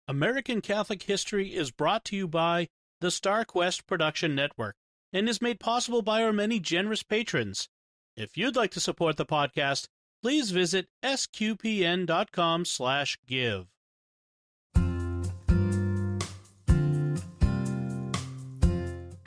American Catholic History is brought to you by the Star Quest Production Network and is made possible by our many generous patrons. If you'd like to support the podcast, please visit sqpn.com/give.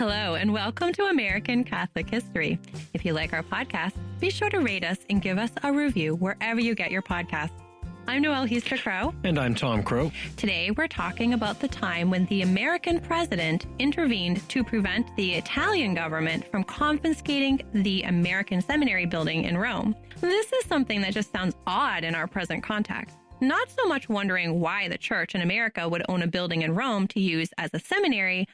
Hello, and welcome to American Catholic History. If you like our podcast, be sure to rate us and give us a review wherever you get your podcasts. I'm Noëlle Crowe. And I'm Tom Crowe. Today, we're talking about the time when the American president intervened to prevent the Italian government from confiscating the American seminary building in Rome. This is something that just sounds odd in our present context. Not so much wondering why the church in America would own a building in Rome to use as a seminary,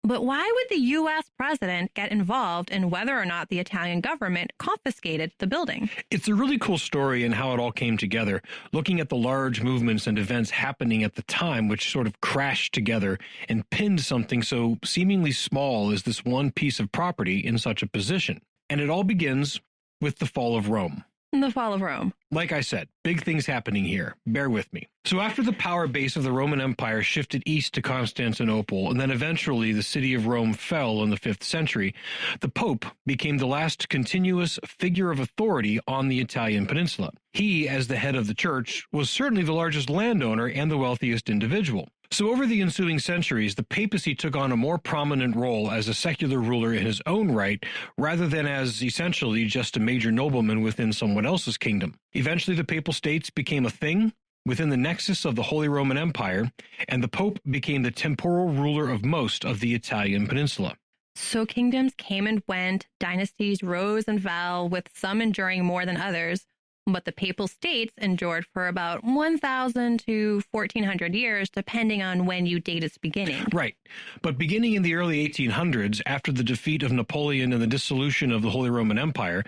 but why would the U.S. president get involved in whether or not the Italian government confiscated the building? It's a really cool story in how it all came together, looking at the large movements and events happening at the time, which sort of crashed together and pinned something so seemingly small as this one piece of property in such a position. And it all begins with the fall of Rome. The fall of Rome. Like I said, big things happening here. Bear with me. So after the power base of the Roman Empire shifted east to Constantinople, and then eventually the city of Rome fell in the 5th century, the Pope became the last continuous figure of authority on the Italian peninsula. He, as the head of the church, was certainly the largest landowner and the wealthiest individual. So over the ensuing centuries, the papacy took on a more prominent role as a secular ruler in his own right, rather than as essentially just a major nobleman within someone else's kingdom. Eventually, the Papal States became a thing within the nexus of the Holy Roman Empire, and the Pope became the temporal ruler of most of the Italian peninsula. So kingdoms came and went, dynasties rose and fell, with some enduring more than others. But the Papal States endured for about 1,000 to 1,400 years, depending on when you date its beginning. Right. But beginning in the early 1800s, after the defeat of Napoleon and the dissolution of the Holy Roman Empire,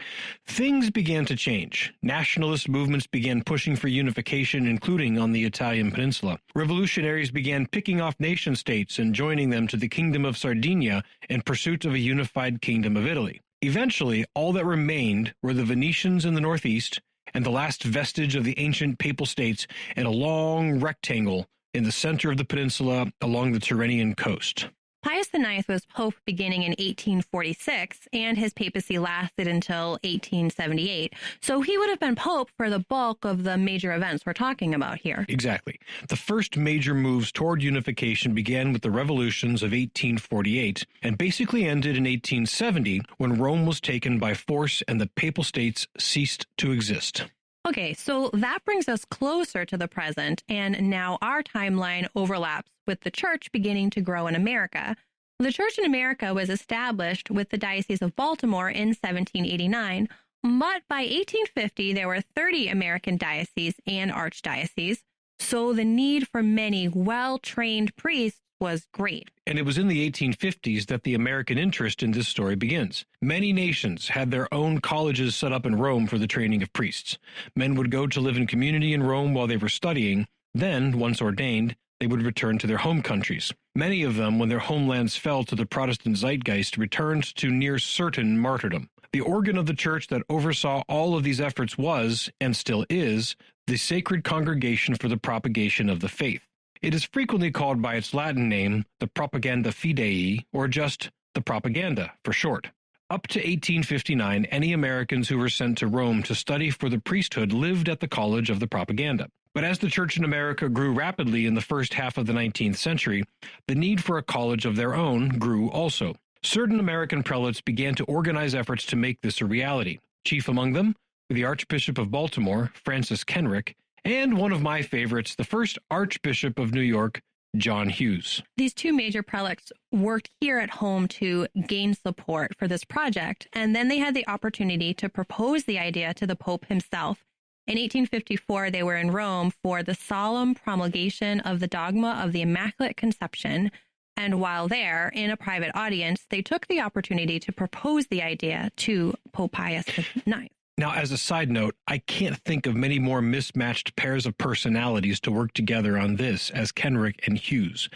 things began to change. Nationalist movements began pushing for unification, including on the Italian peninsula. Revolutionaries began picking off nation-states and joining them to the Kingdom of Sardinia in pursuit of a unified Kingdom of Italy. Eventually, all that remained were the Venetians in the northeast, and the last vestige of the ancient Papal States in a long rectangle in the center of the peninsula along the Tyrrhenian coast. Pius IX was pope beginning in 1846, and his papacy lasted until 1878. So he would have been pope for the bulk of the major events we're talking about here. Exactly. The first major moves toward unification began with the revolutions of 1848 and basically ended in 1870 when Rome was taken by force and the Papal States ceased to exist. Okay, so that brings us closer to the present, and now our timeline overlaps with the church beginning to grow in America. The church in America was established with the Diocese of Baltimore in 1789, but by 1850 there were 30 American dioceses and archdioceses, so the need for many well-trained priests was great. And it was in the 1850s that the American interest in this story begins. Many nations had their own colleges set up in Rome for the training of priests. Men would go to live in community in Rome while they were studying. Then, once ordained, they would return to their home countries. Many of them, when their homelands fell to the Protestant zeitgeist, returned to near certain martyrdom. The organ of the church that oversaw all of these efforts was, and still is, the Sacred Congregation for the Propagation of the Faith. It is frequently called by its Latin name, the Propaganda Fidei, or just the Propaganda for short. Up to 1859, any Americans who were sent to Rome to study for the priesthood lived at the College of the Propaganda. But as the church in America grew rapidly in the first half of the 19th century, the need for a college of their own grew also. Certain American prelates began to organize efforts to make this a reality. Chief among them were the Archbishop of Baltimore, Francis Kenrick, and one of my favorites, the first Archbishop of New York, John Hughes. These two major prelates worked here at home to gain support for this project, and then they had the opportunity to propose the idea to the Pope himself. In 1854, they were in Rome for the solemn promulgation of the dogma of the Immaculate Conception, and while there, in a private audience, they took the opportunity to propose the idea to Pope Pius IX. Now, as a side note, I can't think of many more mismatched pairs of personalities to work together on this as Kenrick and Hughes.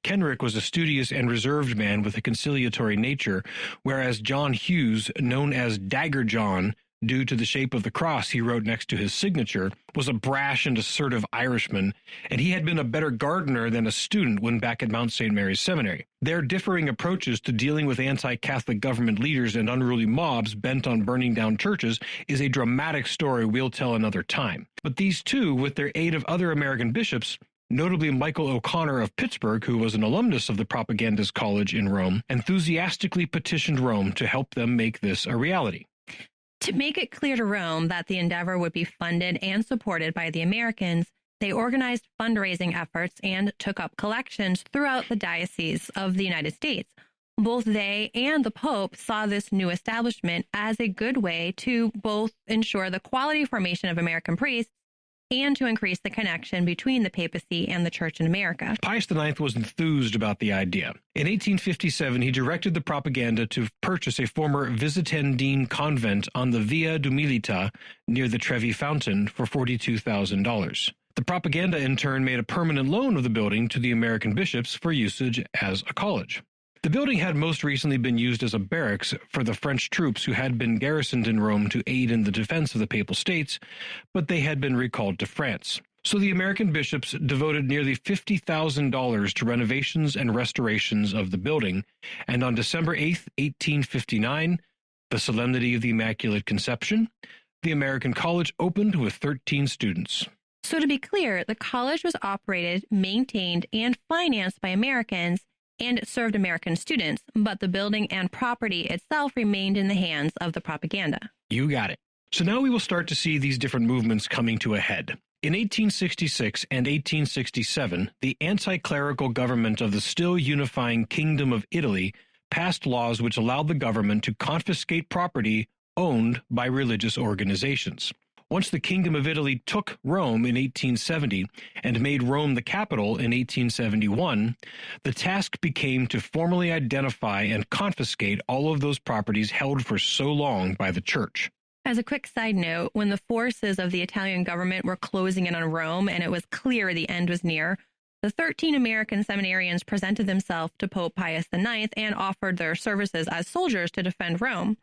Kenrick was a studious and reserved man with a conciliatory nature, whereas John Hughes, known as Dagger John, due to the shape of the cross he wrote next to his signature, was a brash and assertive Irishman, and he had been a better gardener than a student when back at Mount St. Mary's Seminary. Their differing approaches to dealing with anti-Catholic government leaders and unruly mobs bent on burning down churches is a dramatic story we'll tell another time. But these two, with their aid of other American bishops, notably Michael O'Connor of Pittsburgh, who was an alumnus of the Propagandist College in Rome, enthusiastically petitioned Rome to help them make this a reality. To make it clear to Rome that the endeavor would be funded and supported by the Americans, they organized fundraising efforts and took up collections throughout the diocese of the United States. Both they and the Pope saw this new establishment as a good way to both ensure the quality formation of American priests and to increase the connection between the papacy and the Church in America. Pius IX was enthused about the idea. In 1857, he directed the Propaganda to purchase a former Visitandine convent on the Via d'Umilità near the Trevi Fountain for $42,000. The Propaganda, in turn, made a permanent loan of the building to the American bishops for usage as a college. The building had most recently been used as a barracks for the French troops who had been garrisoned in Rome to aid in the defense of the Papal States, but they had been recalled to France. So the American bishops devoted nearly $50,000 to renovations and restorations of the building, and on December 8, 1859, the Solemnity of the Immaculate Conception, the American College opened with 13 students. So to be clear, the college was operated, maintained, and financed by Americans, and it served American students, but the building and property itself remained in the hands of the Propaganda. You got it. So now we will start to see these different movements coming to a head. In 1866 and 1867, the anti-clerical government of the still unifying Kingdom of Italy passed laws which allowed the government to confiscate property owned by religious organizations. Once the Kingdom of Italy took Rome in 1870 and made Rome the capital in 1871, the task became to formally identify and confiscate all of those properties held for so long by the Church. As a quick side note, when the forces of the Italian government were closing in on Rome and it was clear the end was near, the 13 American seminarians presented themselves to Pope Pius IX and offered their services as soldiers to defend Rome.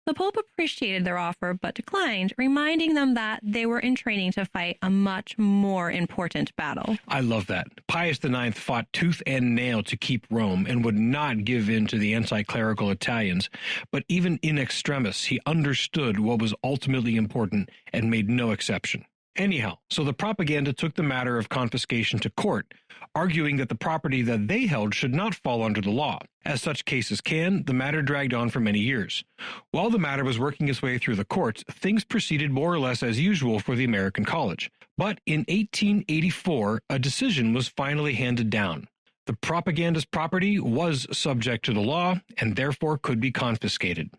The Pope appreciated their offer but declined, reminding them that they were in training to fight a much more important battle. I love that. Pius IX fought tooth and nail to keep Rome and would not give in to the anti-clerical Italians, but even in extremis, he understood what was ultimately important and made no exception. Anyhow, so the Propaganda took the matter of confiscation to court, arguing that the property that they held should not fall under the law. As such cases can, the matter dragged on for many years. While the matter was working its way through the courts, things proceeded more or less as usual for the American College. But in 1884, a decision was finally handed down. The Propaganda's property was subject to the law and therefore could be confiscated.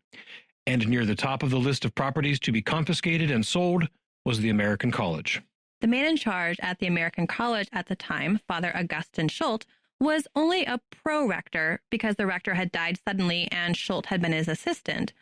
And near the top of the list of properties to be confiscated and sold was the American College. The man in charge at the American College at the time, Father Augustin Schultz, was only a pro-rector because the rector had died suddenly and Schultz had been his assistant.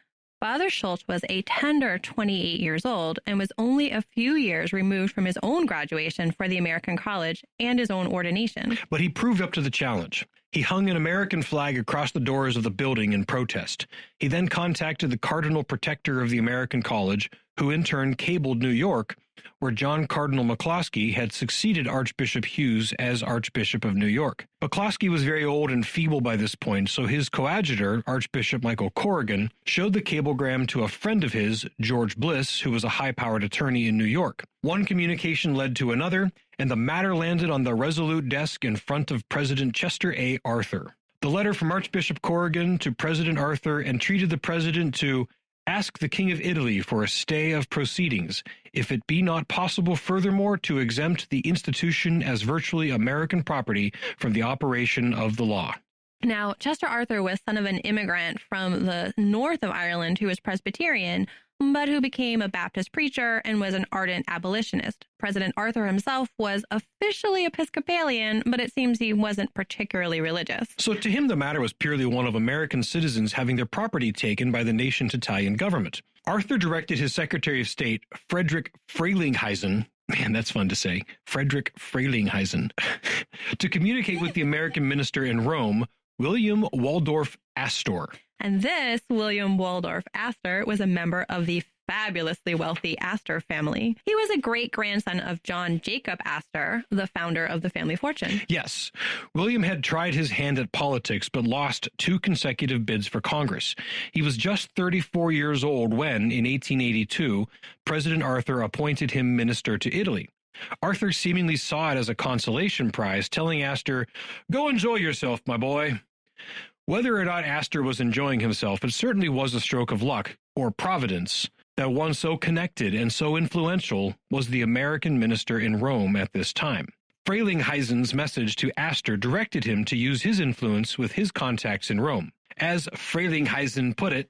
Father Schultz was a tender 28 years old and was only a few years removed from his own graduation for the American College and his own ordination. But he proved up to the challenge. He hung an American flag across the doors of the building in protest. He then contacted the Cardinal Protector of the American College, who in turn cabled New York, where John Cardinal McCloskey had succeeded Archbishop Hughes as Archbishop of New York. McCloskey was very old and feeble by this point, so his coadjutor, Archbishop Michael Corrigan, showed the cablegram to a friend of his, George Bliss, who was a high-powered attorney in New York. One communication led to another, and the matter landed on the resolute desk in front of President Chester A. Arthur. The letter from Archbishop Corrigan to President Arthur entreated the president to ask the King of Italy for a stay of proceedings, if it be not possible furthermore to exempt the institution as virtually American property from the operation of the law. Now, Chester Arthur was son of an immigrant from the north of Ireland who was Presbyterian, but who became a Baptist preacher and was an ardent abolitionist. President Arthur himself was officially Episcopalian, but it seems he wasn't particularly religious. So to him, the matter was purely one of American citizens having their property taken by the nation's Italian government. Arthur directed his Secretary of State, Frederick Frelinghuysen, man, that's fun to say, Frederick Frelinghuysen, to communicate with the American minister in Rome, William Waldorf Astor. And this William Waldorf Astor was a member of the fabulously wealthy Astor family. He was a great-grandson of John Jacob Astor, the founder of the family fortune. Yes. William had tried his hand at politics, but lost 2 consecutive bids for Congress. He was just 34 years old when, in 1882, President Arthur appointed him minister to Italy. Arthur seemingly saw it as a consolation prize, telling Astor, "Go enjoy yourself, my boy." Whether or not Astor was enjoying himself, it certainly was a stroke of luck, or providence, that one so connected and so influential was the American minister in Rome at this time. Frelinghuysen's message to Astor directed him to use his influence with his contacts in Rome. As Frelinghuysen put it,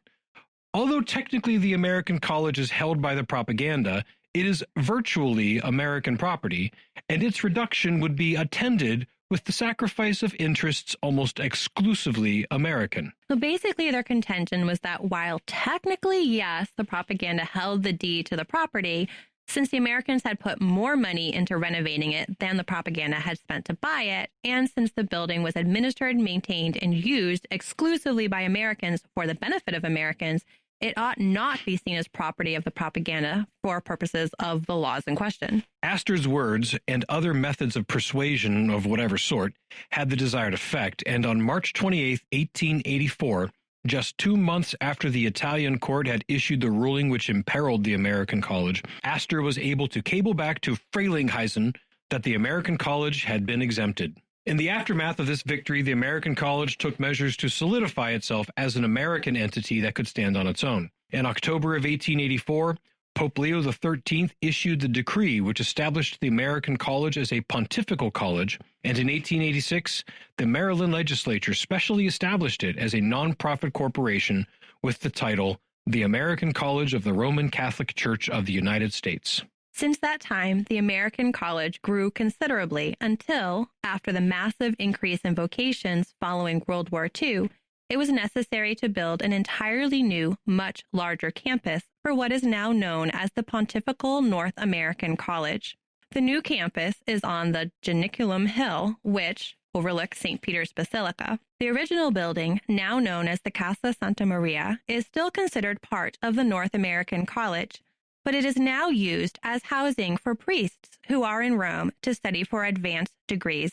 although technically the American college is held by the propaganda, it is virtually American property, and its reduction would be attended with the sacrifice of interests almost exclusively American. So basically, their contention was that while technically, yes, the propaganda held the deed to the property, since the Americans had put more money into renovating it than the propaganda had spent to buy it, and since the building was administered, maintained, and used exclusively by Americans for the benefit of Americans, it ought not be seen as property of the propaganda for purposes of the laws in question. Astor's words and other methods of persuasion of whatever sort had the desired effect, and on March 28, 1884, just 2 months after the Italian court had issued the ruling which imperiled the American college, Astor was able to cable back to Frelinghuysen that the American college had been exempted. In the aftermath of this victory, the American college took measures to solidify itself as an American entity that could stand on its own. In October of 1884, Pope Leo XIII issued the decree which established the American college as a pontifical college, and in 1886, the Maryland legislature specially established it as a nonprofit corporation with the title, the American College of the Roman Catholic Church of the United States. Since that time, the American college grew considerably until, after the massive increase in vocations following World War II, it was necessary to build an entirely new, much larger campus for what is now known as the Pontifical North American College. The new campus is on the Janiculum Hill, which overlooks St. Peter's Basilica. The original building, now known as the Casa Santa Maria, is still considered part of the North American College, but it is now used as housing for priests who are in Rome to study for advanced degrees.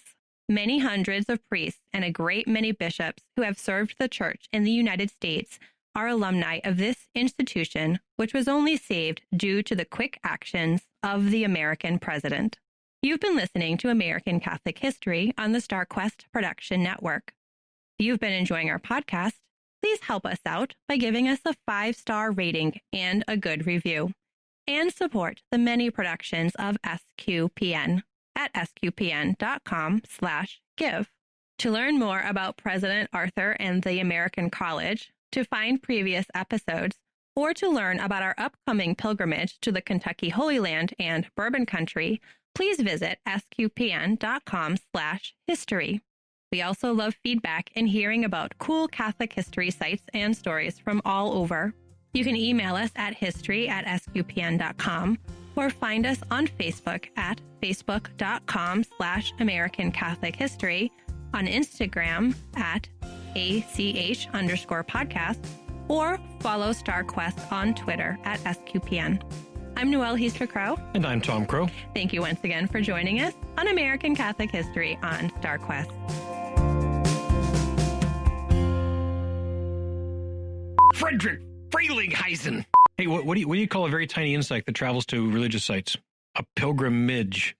Many hundreds of priests and a great many bishops who have served the church in the United States are alumni of this institution, which was only saved due to the quick actions of the American president. You've been listening to American Catholic History on the StarQuest Production Network. If you've been enjoying our podcast, please help us out by giving us a 5-star rating and a good review, and support the many productions of SQPN at sqpn.com/give. To learn more about President Arthur and the American College, to find previous episodes, or to learn about our upcoming pilgrimage to the Kentucky Holy Land and Bourbon Country, please visit sqpn.com/history. We also love feedback and hearing about cool Catholic history sites and stories from all over. You can email us at history@sqpn.com or find us on Facebook at facebook.com/American Catholic History, on Instagram at ACH_podcast, or follow StarQuest on Twitter at SQPN. I'm Noëlle Crowe. And I'm Tom Crowe. Thank you once again for joining us on American Catholic History on StarQuest. Frederick Frelinghuysen. Hey, what do you call a very tiny insect that travels to religious sites? A pilgrimage.